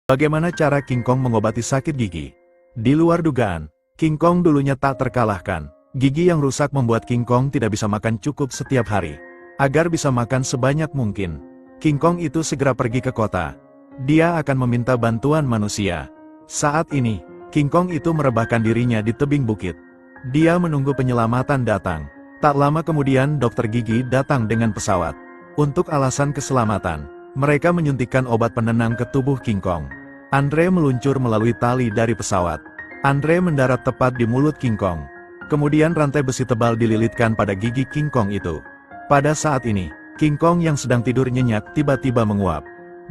Bagaimana cara King Kong mengobati sakit gigi? Di luar dugaan, King Kong dulunya tak terkalahkan. Gigi yang rusak membuat King Kong tidak bisa makan cukup setiap hari. Agar bisa makan sebanyak mungkin, King Kong itu segera pergi ke kota. Dia akan meminta bantuan manusia. Saat ini, King Kong itu merebahkan dirinya di tebing bukit. Dia menunggu penyelamatan datang. Tak lama kemudian dokter gigi datang dengan pesawat. Untuk alasan keselamatan, mereka menyuntikkan obat penenang ke tubuh King Kong. Andre meluncur melalui tali dari pesawat. Andre mendarat tepat di mulut King Kong. Kemudian rantai besi tebal dililitkan pada gigi King Kong itu. Pada saat ini, King Kong yang sedang tidur nyenyak tiba-tiba menguap.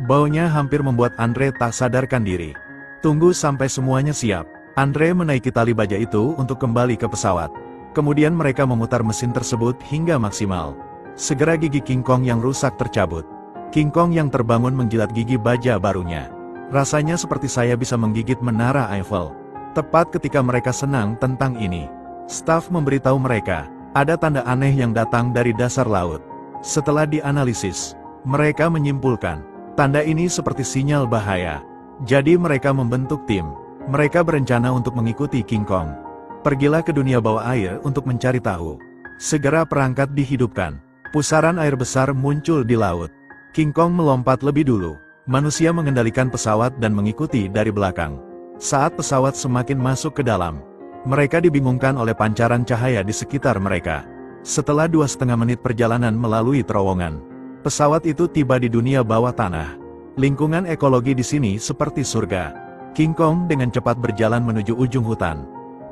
Baunya hampir membuat Andre tak sadarkan diri. Tunggu sampai semuanya siap. Andre menaiki tali baja itu untuk kembali ke pesawat. Kemudian mereka memutar mesin tersebut hingga maksimal. Segera gigi King Kong yang rusak tercabut. King Kong yang terbangun menjilat gigi baja barunya. Rasanya seperti saya bisa menggigit menara Eiffel. Tepat ketika mereka senang tentang ini, staf memberitahu mereka, ada tanda aneh yang datang dari dasar laut. Setelah dianalisis, mereka menyimpulkan, tanda ini seperti sinyal bahaya. Jadi mereka membentuk tim. Mereka berencana untuk mengikuti King Kong. Pergilah ke dunia bawah air untuk mencari tahu. Segera perangkat dihidupkan. Pusaran air besar muncul di laut. King Kong melompat lebih dulu. Manusia mengendalikan pesawat dan mengikuti dari belakang. Saat pesawat semakin masuk ke dalam, mereka dibingungkan oleh pancaran cahaya di sekitar mereka. Setelah 2,5 menit perjalanan melalui terowongan, pesawat itu tiba di dunia bawah tanah. Lingkungan ekologi di sini seperti surga. King Kong dengan cepat berjalan menuju ujung hutan.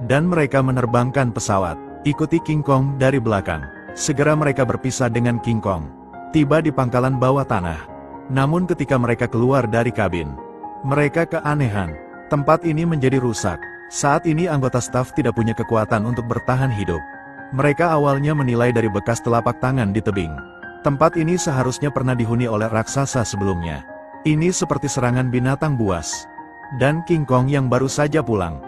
Dan mereka menerbangkan pesawat, ikuti King Kong dari belakang. Segera mereka berpisah dengan King Kong. Tiba di pangkalan bawah tanah. Namun ketika mereka keluar dari kabin, mereka keanehan. Tempat ini menjadi rusak. Saat ini anggota staf tidak punya kekuatan untuk bertahan hidup. Mereka awalnya menilai dari bekas telapak tangan di tebing. Tempat ini seharusnya pernah dihuni oleh raksasa sebelumnya. Ini seperti serangan binatang buas. Dan King Kong yang baru saja pulang.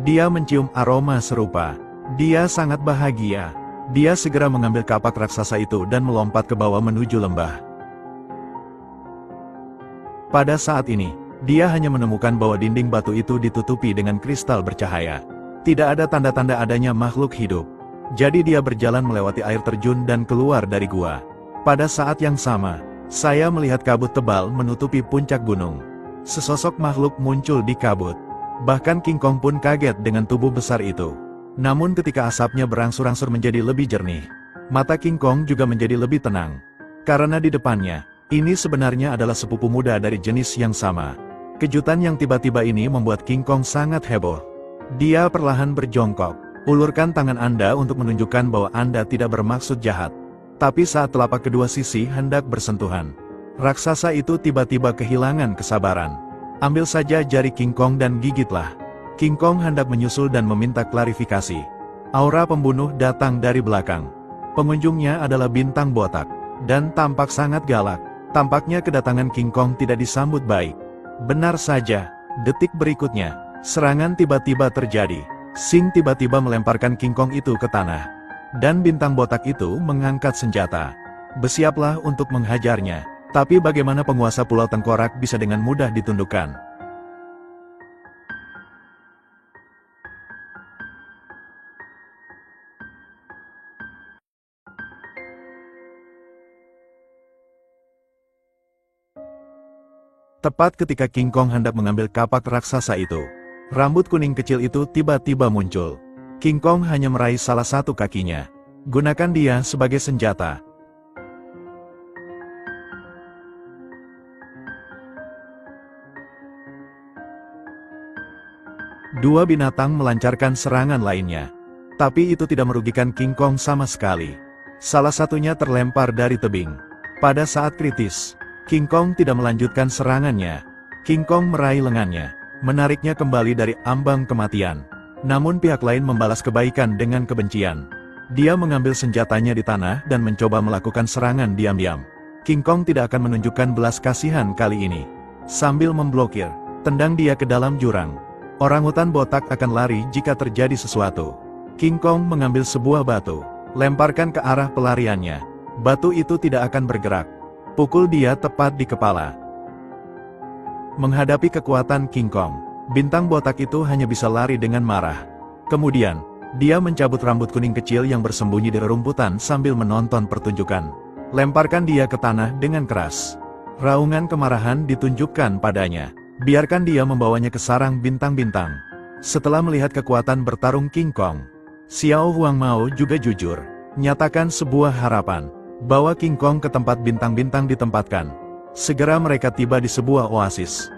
Dia mencium aroma serupa. Dia sangat bahagia. Dia segera mengambil kapak raksasa itu dan melompat ke bawah menuju lembah. Pada saat ini, dia hanya menemukan bahwa dinding batu itu ditutupi dengan kristal bercahaya. Tidak ada tanda-tanda adanya makhluk hidup. Jadi dia berjalan melewati air terjun dan keluar dari gua. Pada saat yang sama, saya melihat kabut tebal menutupi puncak gunung. Sesosok makhluk muncul di kabut. Bahkan King Kong pun kaget dengan tubuh besar itu. Namun ketika asapnya berangsur-angsur menjadi lebih jernih, mata King Kong juga menjadi lebih tenang. Karena di depannya, ini sebenarnya adalah sepupu muda dari jenis yang sama. Kejutan yang tiba-tiba ini membuat King Kong sangat heboh. Dia perlahan berjongkok. Ulurkan tangan Anda untuk menunjukkan bahwa Anda tidak bermaksud jahat. Tapi saat telapak kedua sisi hendak bersentuhan, raksasa itu tiba-tiba kehilangan kesabaran. Ambil saja jari King Kong dan gigitlah. King Kong hendak menyusul dan meminta klarifikasi. Aura pembunuh datang dari belakang. Pengunjungnya adalah bintang botak. Dan tampak sangat galak. Tampaknya kedatangan King Kong tidak disambut baik. Benar saja, detik berikutnya, serangan tiba-tiba terjadi. Sing tiba-tiba melemparkan King Kong itu ke tanah. Dan bintang botak itu mengangkat senjata. Bersiaplah untuk menghajarnya. Tapi bagaimana penguasa Pulau Tengkorak bisa dengan mudah ditundukkan? Tepat ketika King Kong hendak mengambil kapak raksasa itu, rambut kuning kecil itu tiba-tiba muncul. King Kong hanya meraih salah satu kakinya. Gunakan dia sebagai senjata. Dua binatang melancarkan serangan lainnya. Tapi itu tidak merugikan King Kong sama sekali. Salah satunya terlempar dari tebing. Pada saat kritis, King Kong tidak melanjutkan serangannya. King Kong meraih lengannya, menariknya kembali dari ambang kematian. Namun pihak lain membalas kebaikan dengan kebencian. Dia mengambil senjatanya di tanah dan mencoba melakukan serangan diam-diam. King Kong tidak akan menunjukkan belas kasihan kali ini. Sambil memblokir, tendang dia ke dalam jurang. Orangutan botak akan lari jika terjadi sesuatu. King Kong mengambil sebuah batu, lemparkan ke arah pelariannya. Batu itu tidak akan bergerak. Pukul dia tepat di kepala. Menghadapi kekuatan King Kong, bintang botak itu hanya bisa lari dengan marah. Kemudian, dia mencabut rambut kuning kecil yang bersembunyi di rerumputan sambil menonton pertunjukan. Lemparkan dia ke tanah dengan keras. Raungan kemarahan ditunjukkan padanya. Biarkan dia membawanya ke sarang bintang-bintang. Setelah melihat kekuatan bertarung King Kong, Xiao Huangmao juga jujur, nyatakan sebuah harapan. Bawa King Kong ke tempat bintang-bintang ditempatkan. Segera mereka tiba di sebuah oasis.